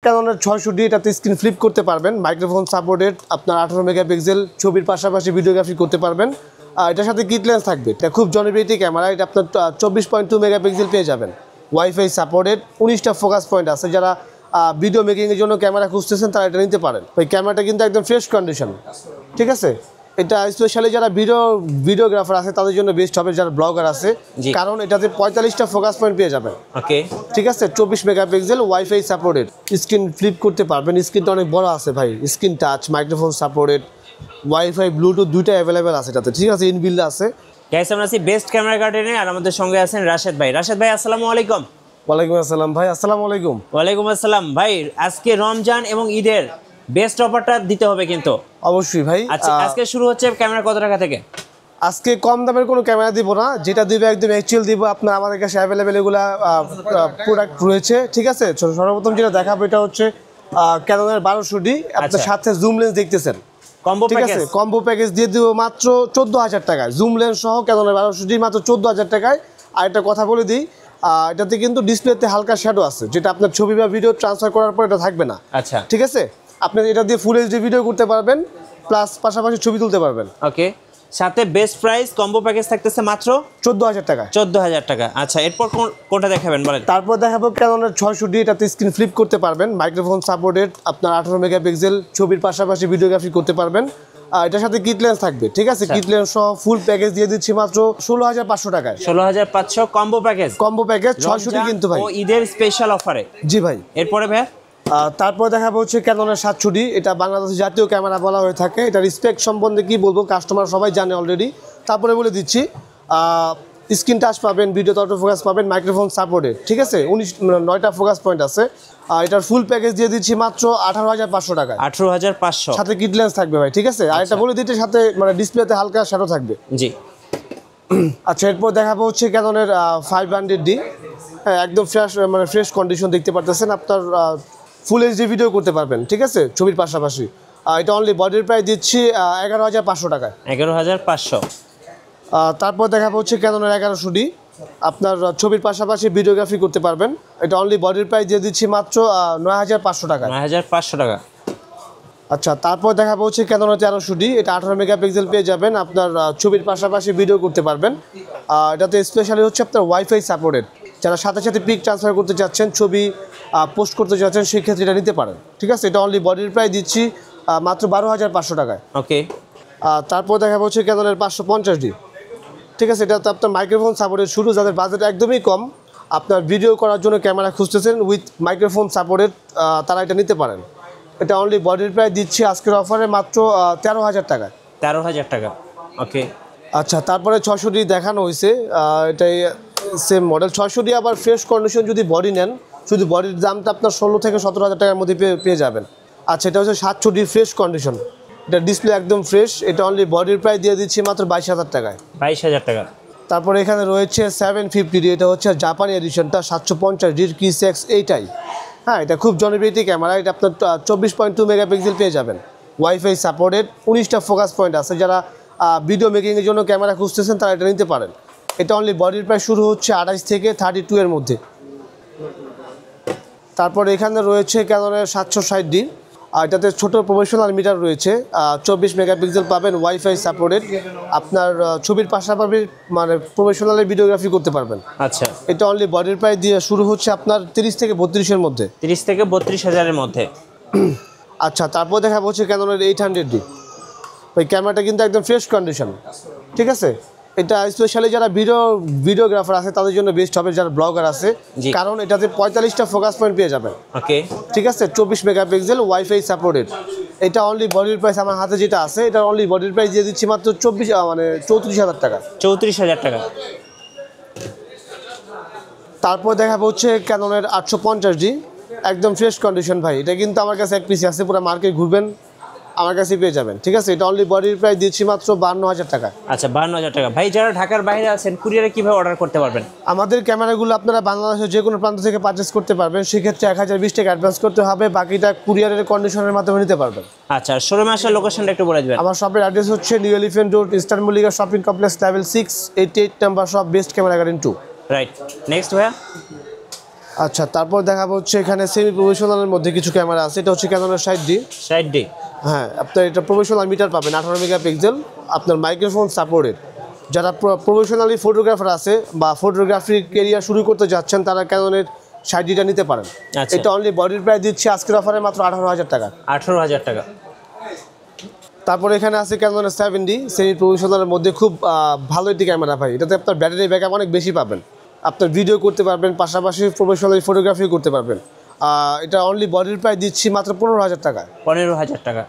ক্যাননের 600D, এটাতে screen flip করতে পারবেন, মাইক্রোফোন সাপোর্টেড, আপনার 18 মেগাপিক্সেল, ছবির পাশাপাশি ভিডিওগ্রাফি করতে পারবেন। এটার সাথে কিট লেন্স থাকবে, এটা খুব জনপ্রিয় ক্যামেরা। এটা আপনার 24.2 মেগাপিক্সেল পেয়ে যাবেন, ওয়াইফাই সাপোর্টেড, 19টা ফোকাস পয়েন্ট আছে। যারা ভিডিও মেকিংয়ের জন্য ক্যামেরা খুঁজতেছেন তারা এটা নিতে পারেন। ওই ক্যামেরাটা কিন্তু একদম ফ্রেশ কন্ডিশন, ঠিক আছে। এটা স্পেশালি যারা ভিডিওগ্রাফার আছে তাদের জন্য বেস্ট হবে, যারা ব্লগার আছে, কারণ এটাতে 45টা ফোকাস পয়েন্ট পেয়ে যাবেন। ওকে, ঠিক আছে, 24 megapixel, wifi supported, screen flip করতে পারবেন। স্ক্রিনটা অনেক বড় আছে ভাই, screen touch, microphone supported, wifi Bluetooth দুইটা অ্যাভেলেবেল আছে এটাতে, ঠিক আছে, ইনবিল্ড আছে। গাইস আমরা আছি বেস্ট ক্যামেরা গার্ডেনে, আর আমাদের সঙ্গে আছেন রাশেদ ভাই। রাশেদ ভাই আসসালামু আলাইকুম। ওয়ালাইকুম আসসালাম ভাই, আসসালামু আলাইকুম। ওয়ালাইকুম আসসালাম ভাই। আজকে রমজান এবং ঈদের বেস্ট অফারটা দিতে হবে কিন্তু। অবশ্যই ভাই। আচ্ছা, আজকে শুরু হচ্ছে ক্যামেরা কত টাকা থেকে? আজকে কম দামের কোনো ক্যামেরা দিব না, যেটা দিবে একদম অ্যাকচুয়াল দিব। আপনার আমাদের কাছে অ্যাভেলেবেল এগুলা প্রোডাক্ট রয়েছে, ঠিক আছে। সর্বপ্রথম যেটা দেখাবো এটা হচ্ছে ক্যাননের 1200D, আপনার সাথে জুম লেন্স দেখতেছেন, কম্বো প্যাকেজ। ঠিক আছে, কম্বো প্যাকেজ দিয়ে দিব মাত্র 14,000 টাকায়, জুম লেন্স সহ ক্যাননের 1200D মাত্র 14,000 টাকায়। আর একটা কথা বলে দিই, এটাতে কিন্তু ডিসপ্লেতে হালকা শ্যাডো আছে, যেটা আপনার ছবি বা ভিডিও ট্রান্সফার করার পর এটা থাকবে না। আচ্ছা, ঠিক আছে, আপনি এটা দিয়ে ফুল এইচডি ভিডিও করতে পারবেন, প্লাস পাশাপাশি ছবি তুলতে পারবেন। ওকে, সাথে বেস্ট প্রাইস কম্বো প্যাকেজ থাকতেছে মাত্র 14,000 টাকা। 14,000 টাকা। আচ্ছা, এরপর কোনটা দেখাবেন বলেন? তারপর দেখাবো ক্যাননের 600D, এটাতে স্ক্রিন ফ্লিপ করতে পারবেন, মাইক্রোফোন সাপোর্টেড, আপনার 18 মেগাপিক্সেল, ছবির পাশাপাশি ভিডিওগ্রাফি করতে পারবেন। এটার সাথে কিট লেন্স থাকবে, ঠিক আছে, কিট লেন্স সহ ফুল প্যাকেজ দিয়ে দিচ্ছি মাত্র 16,500 টাকায়। 16,500 combo package. Combo package 600D কিন্তু ভাই, ও ঈদের স্পেশাল অফারে। জি ভাই। এরপরে ভাই তারপর দেখাবো হচ্ছে ক্যাননের 700D, এটা বাংলাদেশের জাতীয় ক্যামেরা বলা হয়ে থাকে। এটার স্পেক সম্বন্ধে কি বলবো, কাস্টমার সবাই জানে অলরেডি, তারপরে বলে দিচ্ছি। স্ক্রিন টাচ পাবেন, ভিডিও অটো ফোকাস পাবেন, মাইক্রোফোন সাপোর্টেড, ঠিক আছে, 9টা ফোকাস পয়েন্ট আছে। এটার ফুল প্যাকেজ দিয়ে দিচ্ছি মাত্র 18,500 টাকায়। 18,500 সাথে কিট লেন্স থাকবে ভাই, ঠিক আছে। আর এটা বলে দিতে সাথে মানে ডিসপ্লেতে হালকা শ্যাডো থাকবে। জি। আচ্ছা, এরপর দেখাবো হচ্ছে ক্যাননের 500D, হ্যাঁ, একদম ফ্রেশ কন্ডিশন দেখতে পারতেছেন। আপনার ফুল এইচডি ভিডিও করতে পারবেন, ঠিক আছে, ছবির পাশাপাশি। এটা অনলি বডির প্রাইস দিচ্ছি 11,500 টাকায়। 11,500। তারপর দেখাবো হচ্ছে ক্যাননের 1100D, আপনার ছবির পাশাপাশি ভিডিওগ্রাফি করতে পারবেন। এটা অনলি বডির প্রাইস দিয়ে দিচ্ছি মাত্র 9,500 টাকা। 9,500 টাকা। আচ্ছা, তারপর দেখাবো হচ্ছে ক্যাননের 1300D, এটা 18 মেগাপিক্সেল পেয়ে যাবেন, আপনার ছবির পাশাপাশি ভিডিও করতে পারবেন। এটাতে স্পেশালি হচ্ছে আপনার ওয়াইফাই সাপোর্টেড, যারা সাথে সাথে পিক ট্রান্সফার করতে চাচ্ছেন, ছবি পোস্ট করতে চাচ্ছেন, সেক্ষেত্রে এটা নিতে পারেন, ঠিক আছে। এটা অনলি বডির প্রাইস দিচ্ছি মাত্র 12,500 টাকায়। ওকে। তারপর দেখাবো হচ্ছে ক্যাননের 550D, ঠিক আছে। এটা তো আপনার মাইক্রোফোন সাপোর্টেড শুরু, যাদের বাজেট একদমই কম, আপনার ভিডিও করার জন্য ক্যামেরা খুঁজতেছেন উইথ মাইক্রোফোন সাপোর্টেড, তারা এটা নিতে পারেন। এটা অনলি বডির প্রাইস দিচ্ছি আজকের অফারে মাত্র 13,000 টাকা। 13,000 টাকা। ওকে। আচ্ছা, তারপরে 600D দেখানো হয়েছে, এটাই সেম মডেল 600D, আবার ফ্রেশ কন্ডিশন যদি বডি নেন, শুধু বডির দামটা আপনার 16 থেকে 17,000 টাকার মধ্যে পেয়ে যাবেন। আচ্ছা, এটা হচ্ছে 700D ফ্রেশ কন্ডিশন, এটা ডিসপ্লে একদম ফ্রেশ, এটা অনলি বডির প্রাইস দিয়ে দিচ্ছি মাত্র 22,000 টাকায়। 22,000 টাকা। তারপরে এখানে রয়েছে 750D, এটা হচ্ছে জাপানি এডিশনটা, 750D কিসেক্স, এইটাই, হ্যাঁ, এটা খুব জনপ্রিয় ক্যামেরা। এটা আপনার 24.2 মেগাপিক্সেল পেয়ে যাবেন, ওয়াইফাই সাপোর্টেড, 19টা ফোকাস পয়েন্ট আছে। যারা ভিডিও মেকিংয়ের জন্য ক্যামেরা খুঁজতেছেন তারা এটা নিতে পারেন। এটা অনলি বডির প্রাইস শুরু হচ্ছে 28 থেকে 32 এর মধ্যে। তারপরে এখানে রয়েছে ক্যাননের 760D, আর এটাতে ছোটো প্রফেশনাল মিটার রয়েছে, 24 মেগাপিক্সেল পাবেন, ওয়াইফাই সাপোর্টেড, আপনার ছবির পাশাপাশি মানে প্রফেশনালের ভিডিওগ্রাফি করতে পারবেন। আচ্ছা, এটা অনলি বডির প্রাইস দিয়ে শুরু হচ্ছে আপনার 30 থেকে 32 মধ্যে। 30 থেকে 32,000 মধ্যে। আচ্ছা, তারপর দেখা হচ্ছে ক্যাননের 800D, ওই ক্যামেরাটা কিন্তু একদম ফ্রেশ কন্ডিশন, ঠিক আছে। এটা স্পেশালি যারা ভিডিওগ্রাফার আছে তাদের জন্য বেস্ট হবে, যারা ব্লগার আছে, কারণ এটাতে 45টা ফোকাস পয়েন্ট পেয়ে যাবেন। ওকে, ঠিক আছে, 24 মেগাপিক্সেল, ওয়াইফাই সাপোর্টেড। এটা অনলি বডির প্রাইস আমার হাতে যেটা আছে, এটা অনলি বডির প্রাইস দিয়ে দিচ্ছি মাত্র 34,000 টাকা। 34,000 টাকা। তারপর দেখাবো হচ্ছে ক্যাননের 850D, একদম ফ্রেশ কন্ডিশন ভাই। এটা কিন্তু আমার কাছে এক পিসি আছে, পুরো মার্কেট ঘুরবেন আমার কাছে পেয়ে যাবেন, ঠিক আছে। এটা অনলি বডির প্রাইস দিচ্ছি মাত্র 52,000 টাকা। আচ্ছা, 52,000 টাকা। ভাই, যারা ঢাকার বাইরে আছেন কুরিয়ারে কিভাবে অর্ডার করতে পারবেন? আমাদের ক্যামেরাগুলো আপনারা বাংলাদেশের যে কোনো প্রান্ত থেকে পারচেস করতে পারবেন, সেক্ষেত্রে 1020 টাকা অ্যাডভান্স করতে হবে, বাকিটা কুরিয়ারের কন্ডিশনের মাধ্যমে নিতে পারবেন। আচ্ছা, শোরুমে আসার লোকেশনটা একটু বলে দেবেন। আমার শপের অ্যাড্রেস হচ্ছে new elephant road, eastern Mallika shopping complex, level 6, 88 number shop, best camera garden 2। Right, next ভাইয়া। আচ্ছা, তারপর দেখাবো হচ্ছে এখানে সেমি প্রফেশনালের মধ্যে কিছু ক্যামেরা আছে। এটা হচ্ছে ক্যাননের 60D। 60D। হ্যাঁ, আপনার এটা প্রফেশনাল মিটার পাবেন, 18 মেগাপিক্সেল, আপনার মাইক্রোফোন সাপোর্টেড। যারা প্রফেশনালি ফটোগ্রাফার আছে বা ফটোগ্রাফি কেরিয়ার শুরু করতে যাচ্ছেন, তারা ক্যাননের 60Dটা নিতে পারেন। আচ্ছা। এটা অনলি বডির প্রাইস দিচ্ছি আজকের অফারে মাত্র 18,000 টাকা। 18,000 টাকা। তারপর এখানে আছে ক্যাননের 7D সেমি প্রফেশনালের মধ্যে, খুব ভালো একটি ক্যামেরা ভাই। এটাতে আপনার ব্যাটারি ব্যাকআপ অনেক বেশি পাবেন, আপনার ভিডিও করতে পারবেন, পাশাপাশি প্রফেশনালি ফটোগ্রাফি করতে পারবেন। এটা অনলি বডির প্রাইস দিচ্ছি মাত্র 15,000 টাকা। 15,000 টাকা।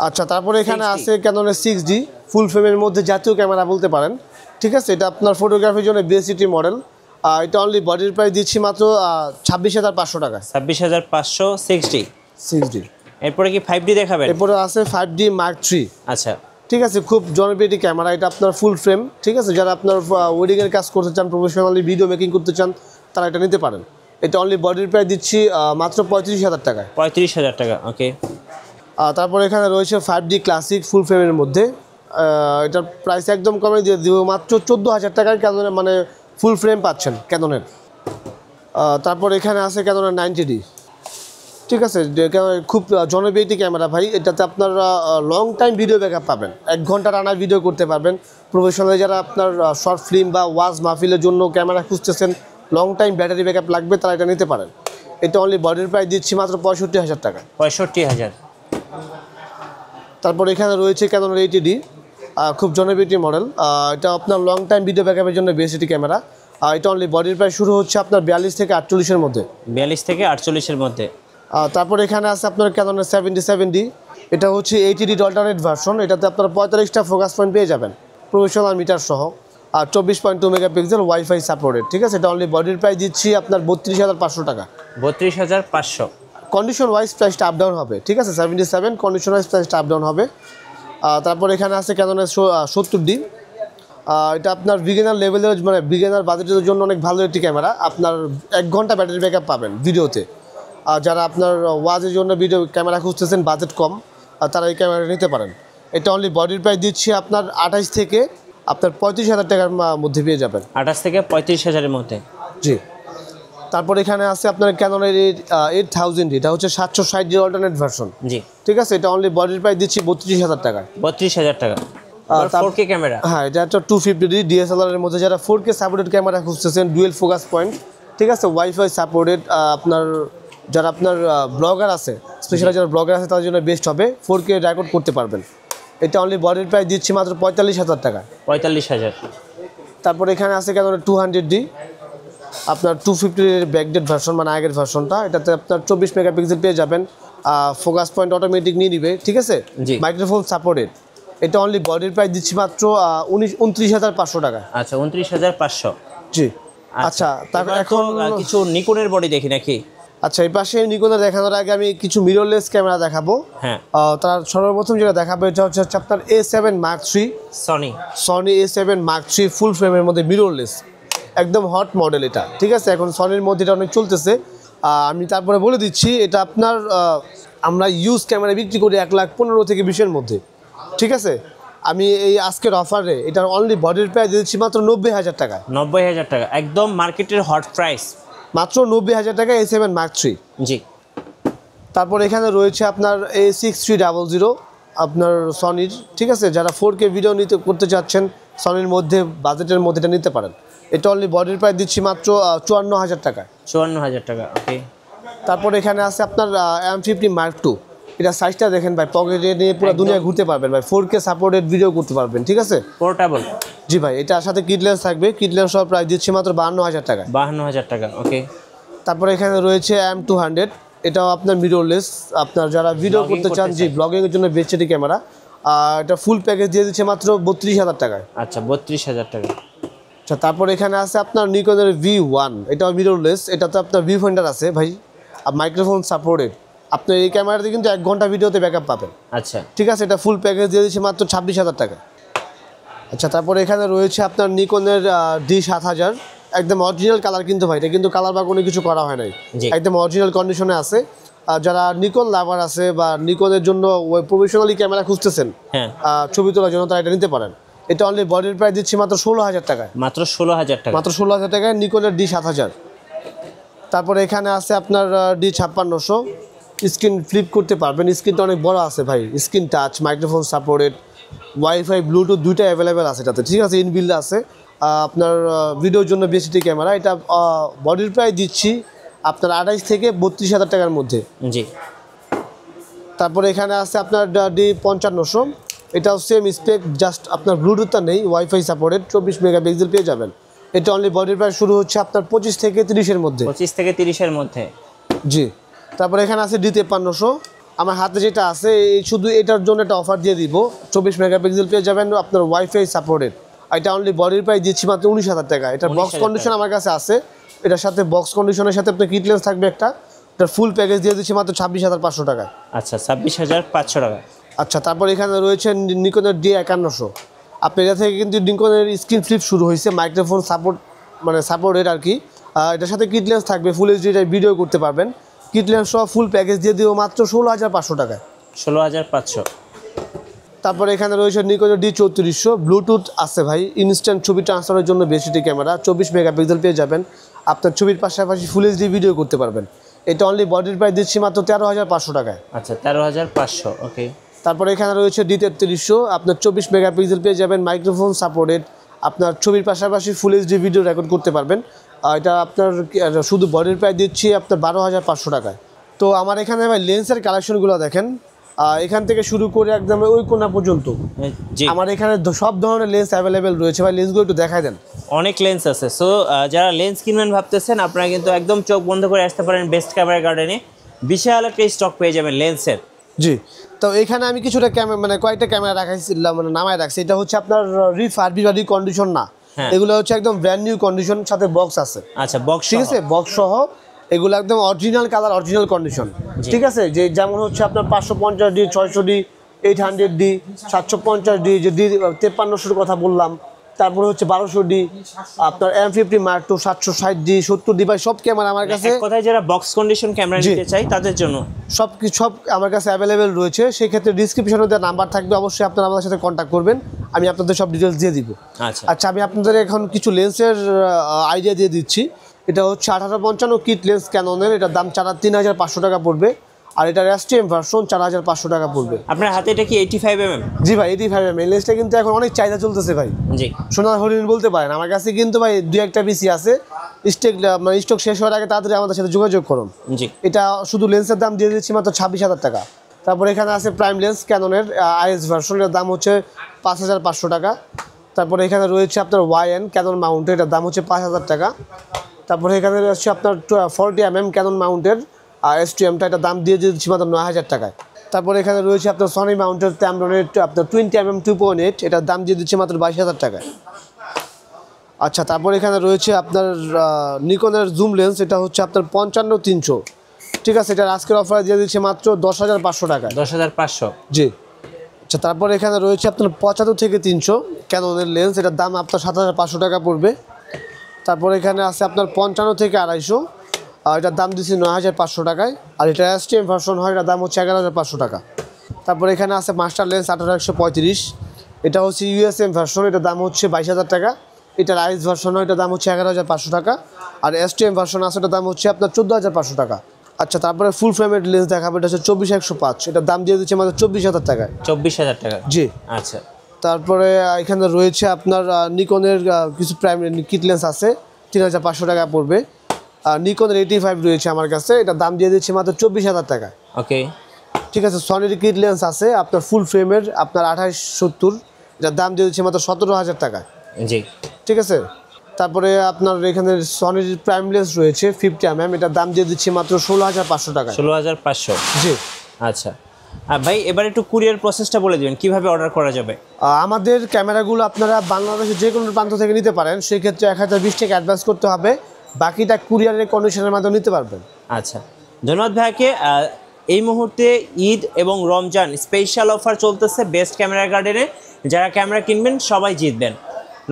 আচ্ছা, তারপরে এখানে আছে ক্যাননের 6D ফুল ফ্রেমের মধ্যে জাতীয় ক্যামেরা বলতে পারেন, ঠিক আছে। এটা আপনার ফটোগ্রাফির জন্য বেসিটি মডেল। এটা অনলি বডির প্রাইস দিচ্ছি মাত্র 26,500 টাকা। 26,500 6D। এরপরে কি 5D দেখাবেন? এরপরে আছে 5D Mark III। আচ্ছা। ঠিক আছে, খুব জনপ্রিয় একটি ক্যামেরা। এটা আপনার ফুল ফ্রেম, ঠিক আছে। যারা আপনার ওয়েডিংয়ের কাজ করতে চান, প্রফেশনালি ভিডিও মেকিং করতে চান, তারা এটা নিতে পারেন। এটা অনলি বডির প্রাইস দিচ্ছি মাত্র 35,000 টাকা। 35,000 টাকা, ওকে। তারপর এখানে রয়েছে 5D ক্লাসিক ফুল ফ্রেমের মধ্যে। এটার প্রাইস একদম কমে দিয়ে দিব, মাত্র 14,000 টাকায় ক্যাননের মানে ফুল ফ্রেম পাচ্ছেন ক্যাননের। তারপর এখানে আছে ক্যাননের 90D, ঠিক আছে। খুব জনপ্রিয় একটি ক্যামেরা ভাই। এটাতে আপনার লং টাইম ভিডিও ব্যাকআপ পাবেন, 1 ঘন্টা রানার ভিডিও করতে পারবেন। প্রফেশনালি যারা আপনার শর্ট ফিল্ম বা ওয়াজ মাহফিলের জন্য ক্যামেরা খুঁজতেছেন, লং টাইম ব্যাটারি ব্যাকআপ লাগবে, তারা এটা নিতে পারেন। এটা অনলি বডির প্রাইস দিচ্ছি মাত্র 65,000 টাকা। 65,000। তারপর এখানে রয়েছে ক্যাননের 80D, খুব জনপ্রিয় একটি মডেল। এটা আপনার লং টাইম ভিডিও ব্যাকআপের জন্য বেস্ট একটি ক্যামেরা। এটা অনলি বডির প্রাইস শুরু হচ্ছে আপনার 42 থেকে 48-এর মধ্যে। 42 থেকে 48-এর মধ্যে। তারপর এখানে আছে আপনার ক্যাননের 77D। এটা হচ্ছে 80D অল্টারনেট ভার্সন। এটাতে আপনার 45টা ফোকাস পয়েন্ট পেয়ে যাবেন, প্রফেশনাল মিটার সহ, আর 24.2 মেগাপিক্সেল ওয়াইফাই সাপোর্টেড, ঠিক আছে। এটা অনলি বডির প্রাইস দিচ্ছি আপনার 32,500 টাকা। 32,500। কন্ডিশন ওয়াইজ প্রাইসটা আপ ডাউন হবে, ঠিক আছে। 77 কন্ডিশন ওয়াইজ প্রাইসটা আপ ডাউন হবে। তারপর এখানে আছে ক্যাননের 70D। এটা আপনার বিগিনার লেভেলের মানে বিগিনার বাজেটের জন্য অনেক ভালো একটি ক্যামেরা। আপনার 1 ঘন্টা ব্যাটারি ব্যাকআপ পাবেন ভিডিওতে। যারা আপনার ওয়াজের জন্য ভিডিও ক্যামেরা খুঁজতেছেন, বাজেট কম, তারা এই ক্যামেরা নিতে পারেন। এটা অনলি বডির প্রাইস দিচ্ছি আপনার 28 থেকে আপনার 35,000 টাকার মধ্যে পেয়ে যাবেন। 28 থেকে 35,000-এর মধ্যে, জি। তারপর এখানে আছে আপনার ক্যাননের 8000D। এটা হচ্ছে 760D অল্টারনেট ভার্সন, জি, ঠিক আছে। এটা অনলি বডির প্রাইস দিচ্ছি 32,000 টাকা। 32,000 টাকা। 4K camera. হ্যাঁ, এটা একটা 250D DSLR এর মধ্যে। যারা 4K সাপোর্টেড ক্যামেরা খুঁজতেছেন, ডুয়েল ফোকাস পয়েন্ট, ঠিক আছে, ওয়াইফাই সাপোর্টেড, আপনার যারা আপনার ব্লগার আছে, স্পেশালি যারা ব্লগার আছে, তাদের জন্য বেস্ট হবে। 4K রেকর্ড করতে পারবেন। এটা অনলি বডির প্রাইস দিচ্ছি মাত্র 45,000 টাকা। 45,000। তারপর এখানে আছে কেন 200D, আপনার 250 ব্যাকডেট ভার্সন, মানে আগের ভার্সনটা। এটাতে আপনার 24 মেগাপিক্সেল পেয়ে যাবেন, ফোকাস পয়েন্ট অটোমেটিক নিয়ে নিবে, ঠিক আছে, মাইক্রোফোন সাপোর্টেড। এটা অনলি বডির প্রাইস দিচ্ছি মাত্র 29,500 টাকা। আচ্ছা, 29,500। জি। আচ্ছা, তারপর এখন কিছু নিকনের বডি দেখি নাকি? আচ্ছা, এই পাশে নিকনের দেখানোর আগে আমি কিছু মিররলেস ক্যামেরা দেখাবো। হ্যাঁ। তার সর্বপ্রথম যেটা দেখাবো, এটা হচ্ছে আপনার A7 Mark III। Sony A7 Mark III ফুল ফ্রেমের মধ্যে মিররলেস, একদম হট মডেল এটা, ঠিক আছে। এখন সনির মধ্যে এটা অনেক চলতেছে। আমি তারপরে বলে দিচ্ছি, এটা আপনার আমরা ইউজ ক্যামেরা বিক্রি করি 1,15,000 থেকে 20-এর মধ্যে, ঠিক আছে। আমি এই আজকের অফারে এটার অনলি বডির প্রাইস দিচ্ছি মাত্র 90,000 টাকা। 90,000 টাকা, একদম মার্কেটের হট প্রাইস, মাত্র 90,000 টাকা A7 Mark III। জি। তারপর এখানে রয়েছে আপনার A6300 আপনার সনির, ঠিক আছে। যারা 4K ভিডিও নিতে করতে চাচ্ছেন, সনির মধ্যে বাজেটের মধ্যে এটা নিতে পারেন। এটা অনলি বডির প্রাইস দিচ্ছি মাত্র 54,000 টাকা। 54,000 টাকা, ওকে। তারপর এখানে আছে আপনার M50 Mark II। এটা সাইজটা দেখেন ভাই, পকেটে নিয়ে পুরো দুনিয়া ঘুরতে পারবেন ভাই, 4K সাপোর্টেড ভিডিও করতে পারবেন, ঠিক আছে, পোর্টেবল। জি ভাই। এটার সাথে কিট লেন্স থাকবে, কিট লেন্স সহ প্রাইস দিচ্ছি মাত্র 52,000 টাকা। 52,000 টাকা, ওকে। তারপর এখানে রয়েছে M200। এটাও আপনার মিররলেস, আপনার যারা ভিডিও করতে চান, জি, ব্লগিংয়ের জন্য বেস্ট একটি ক্যামেরা। এটা ফুল প্যাকেজ দিয়ে দিচ্ছে মাত্র 32,000 টাকায়। আচ্ছা, 32,000 টাকা। আচ্ছা, তারপর এখানে আছে আপনার নিকনের V1। এটাও মিররলেস, এটাতে আপনার ভিউ ফিল্টার আছে ভাই, আর মাইক্রোফোন সাপোর্টেড। আপনি এই ক্যামেরাতে কিন্তু 1 ঘন্টা ভিডিওতে ব্যাকআপ পাবেন, আচ্ছা, ঠিক আছে। এটা ফুল প্যাকেজ দিয়ে দিচ্ছে মাত্র 26,000 টাকা। আচ্ছা, তারপর এখানে রয়েছে আপনার নিকনের D7000, একদম অরিজিনাল কালার কিন্তু ভাই, এটা কিন্তু কালার বা কোনো কিছু করা হয় নাই, একদম অরিজিনাল কন্ডিশনে আছে। যারা নিকন লাভার আছে বা নিকনের জন্য প্রফেশনালি ক্যামেরা খুঁজতেছেন ছবি তোলার জন্য, তারা এটা নিতে পারেন। এটা অনলি বডির প্রাইস দিচ্ছি মাত্র 16,000 টাকায়। মাত্র 16,000 টাকা। মাত্র 16,000 টাকায় নিকনের D7000। তারপরে এখানে আছে আপনার D5600, স্ক্রিন ফ্লিপ করতে পারবেন, স্ক্রিনটা অনেক বড় আছে ভাই, screen touch, microphone supported, wifi Bluetooth দুইটা অ্যাভেলেবেল আছে এটাতে, ঠিক আছে, ইনবিল্ড আছে। আপনার ভিডিওর জন্য বেসিটি ক্যামেরা, এটা বডির প্রায় দিচ্ছি আপনার 28 থেকে 32,000 টাকার মধ্যে। জি। তারপরে এখানে আছে আপনার D5500, এটাও সেম স্পেক, জাস্ট আপনার ব্লুটুথটা নেই, ওয়াইফাই সাপোর্টেড, 24 মেগাপিক্সেল পেয়ে যাবেন। এটা অনলি বডির প্রাইস শুরু হচ্ছে আপনার 25 থেকে 30-এর মধ্যে। 25 থেকে 30-এর মধ্যে। জি। তারপরে এখানে আছে D5300, আমার হাতে যেটা আছে এই শুধু এটার জন্য একটা অফার দিয়ে দিব, 24 মেগাপিক্সেল পেয়ে যাবেন, আপনার ওয়াইফাই সাপোর্টেড। এটা অনলি বডির প্রাইস দিচ্ছি মাত্র 19,000 টাকা। এটা বক্স কন্ডিশন আমার কাছে আছে, এটার সাথে বক্স কন্ডিশনের সাথে আপনার কিট লেন্স থাকবে একটা, এটার ফুল প্যাকেজ দিয়ে দিচ্ছি মাত্র 26,500 টাকায়। আচ্ছা, 26,500 টাকা। আচ্ছা, তারপর এখানে রয়েছে নিকনের D5100, আপনি এটা থেকে কিন্তু নিকনের স্ক্রিন ফ্লিপ শুরু হয়েছে, মাইক্রোফোন সাপোর্ট মানে সাপোর্টেড আর কি। এটার সাথে কিট লেন্স থাকবে, ফুল এইচডি ভিডিও করতে পারবেন, কিট লেন্স সহ ফুল প্যাকেজ দিয়ে দিব মাত্র 16,500 টাকায়। 16,500। তারপরে এখানে রয়েছে নিকনের D3400, ব্লুটুথ আছে ভাই, ইনস্ট্যান্ট ছবি ট্রান্সফারের জন্য বেসিটি ক্যামেরা, 24 মেগাপিক্সেল পেয়ে যাবেন, আপনার ছবির পাশাপাশি ফুল এইচডি ভিডিও করতে পারবেন। এটা অনলি বডির প্রাইস দিচ্ছি মাত্র 13,500 টাকায়। আচ্ছা, 13,500। ওকে। তারপরে এখানে রয়েছে D3300, আপনার 24 মেগাপিক্সেল পেয়ে যাবেন, মাইক্রোফোন সাপোর্টেড, আপনার ছবির পাশাপাশি ফুল এইচডি ভিডিও রেকর্ড করতে পারবেন। এটা আপনার শুধু বডির প্রাইস দিচ্ছি আপনার 12,500 টাকায়। তো আমার এখানে ভাই লেন্সের কালেকশনগুলো দেখেন, এখান থেকে শুরু করে একদম ওই কোণা পর্যন্ত জি, আমার এখানে সব ধরনের লেন্স অ্যাভেলেবেল রয়েছে ভাই, লেন্সগুলো একটু দেখাই দেন। অনেক লেন্স আছে। সো যারা লেন্স কিনবেন ভাবতেছেন, আপনারা কিন্তু একদম চোখ বন্ধ করে আসতে পারেন বেস্ট ক্যামেরা গার্ডেনে, বিশাল একটা স্টক পেয়ে যাবেন লেন্সের। জি। তো এখানে আমি কিছুটা ক্যামেরা মানে কয়েকটা ক্যামেরা রাখাইছিলাম, মানে নামায় রাখছি, এটা হচ্ছে আপনার রিফার্বি বা রিকন্ডিশন না, এগুলো হচ্ছে একদম ব্র্যান্ড নিউ কন্ডিশন, সাথে বক্স আছে। আচ্ছা, বক্স ঠিক আছে, বক্স সহ এগুলো একদম অরিজিনাল কালার, অরিজিনাল কন্ডিশন, ঠিক আছে। যে যেমন হচ্ছে আপনার 550D, 600D, 800D, 750D, যে D5300 কথা বললাম, তারপরে হচ্ছে 1200D, আপনার M50 Mark II, 760D, 70D, ভাই সব ক্যামেরা আমার কাছে, কোথায় যারা বক্স কন্ডিশন ক্যামেরা নিতে চাই তাদের জন্য সব আমার কাছে অ্যাভেলেবেল রয়েছে। সেই ক্ষেত্রে ডিসক্রিপশনে দেওয়া নাম্বার থাকবে, অবশ্যই আপনারা আমাদের সাথে কন্ট্যাক্ট করবেন, আমি আপনাদের সব ডিটেলস দিয়ে দিব। আচ্ছা, আমি আপনাদের এখন কিছু লেন্সের আইডিয়া দিয়ে দিচ্ছি। এটা হচ্ছে 1855 কিট লেন্স ক্যাননের, এটার দাম 3,500 টাকা পড়বে, আর এটার STM ভার্সন 4,500 টাকা পড়বে। আপনার হাতে এটা কি 85mm? জি ভাই, 85mm এই লেন্সটা কিন্তু এখন অনেক চাহিদা চলতেছে ভাই। জি, সোনার হরিণ বলতে পারেন। আমার কাছে কিন্তু ভাই 2-1টা পিসি আছে, স্টক শেষ হওয়ার আগে তাড়াতাড়ি আমাদের সাথে যোগাযোগ করুন। জি। এটা শুধু লেন্সের দাম দিয়ে দিচ্ছি মাত্র 26,000 টাকা। তারপর এখানে আছে প্রাইম লেন্স ক্যাননের IS ভার্সন, এটার দাম হচ্ছে 5,500 টাকা। তারপরে এখানে রয়েছে আপনার YN ক্যানন মাউন্টের, এটার দাম হচ্ছে 5,000 টাকা। তারপরে এখানে রয়েছে আপনার 40mm ক্যানন মাউন্টের STMটা, এটার দাম দিয়ে দিচ্ছি মাত্র 9,000 টাকায়। তারপরে এখানে রয়েছে আপনার সনি মাউন্টের Tamron-এর আপনার 20mm 2.8, এটার দাম দিয়ে দিচ্ছে মাত্র 22,000 টাকায়। আচ্ছা, তারপর এখানে রয়েছে আপনার নিকনের জুম লেন্স, এটা হচ্ছে আপনার 55-300, ঠিক আছে, এটার আজকের অফারে দিয়ে দিচ্ছে মাত্র 10,500 টাকায়। 10,500। জি। আচ্ছা, তারপর এখানে রয়েছে আপনার 75 থেকে 300 ক্যাননের লেন্স, এটার দাম আপনার 7,500 টাকা পড়বে। তারপর এখানে আছে আপনার 55 থেকে 250, এটার দাম দিচ্ছি 9,500 টাকায়, আর এটা STM ভার্সন হয়, এটার দাম হচ্ছে 11,500 টাকা। তারপর এখানে আছে মাস্টার লেন্স 18-135, এটা হচ্ছে USM ভার্সন, এটার দাম হচ্ছে 22,000 টাকা। এটার IS ভার্সন হয়, এটার দাম হচ্ছে 11,500 টাকা, আর STM ভার্সন আছে, এটার দাম হচ্ছে আপনার 14,500 টাকা। আচ্ছা, তারপরে ফুল ফ্রেমের লেন্স দেখাবো, এটা হচ্ছে 24-105, এটার দাম দিয়ে দিচ্ছে আমাদের 24,000 টাকায়। 24,000 টাকা। জি। আচ্ছা, তারপরে এখানে রয়েছে আপনার নিকনের কিছু প্রাইমারি কিট লেন্স আছে, 3,500 টাকা পড়বে। নিকনের 85 রয়েছে আমার কাছে, এটার দাম দিয়ে দিচ্ছে মাত্র 24,000 টাকা। ওকে, ঠিক আছে। সনির কিট লেন্স আছে আপনার ফুল ফ্রেমের, আপনার 28-70, এটার দাম দিয়ে দিচ্ছে মাত্র 17,000 টাকা। জি, ঠিক আছে। তারপরে আপনার এখানে সনির প্রাইম লেন্স রয়েছে 50mm, এটার দাম দিয়ে দিচ্ছি মাত্র 16,500 টাকা। 16,500। জি। আচ্ছা, ভাই এবার একটু কুরিয়ার প্রসেসটা বলে দিবেন, কিভাবে অর্ডার করা যাবে? আমাদের ক্যামেরাগুলো আপনারা বাংলাদেশের যে কোনো প্রান্ত থেকে নিতে পারেন, সেক্ষেত্রে 1,020 টাকা অ্যাডভান্স করতে হবে, বাকিটা কুরিয়ারের কন্ডিশনের মাধ্যমে নিতে পারবেন। আচ্ছা, ধন্যবাদ ভাইকে। এই মুহূর্তে ঈদ এবং রমজান স্পেশাল অফার চলতেছে বেস্ট ক্যামেরা গার্ডেনে, যারা ক্যামেরা কিনবেন সবাই জিতবেন।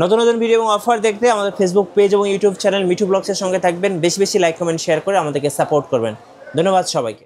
নতুন নতুন ভিডিও এবং অফার দেখতে আমাদের ফেসবুক পেজ এবং ইউটিউব চ্যানেল মিঠু ব্লগসের সঙ্গে থাকবেন, বেশি বেশি লাইক কমেন্ট শেয়ার করে আমাদেরকে সাপোর্ট করবেন। ধন্যবাদ সবাইকে।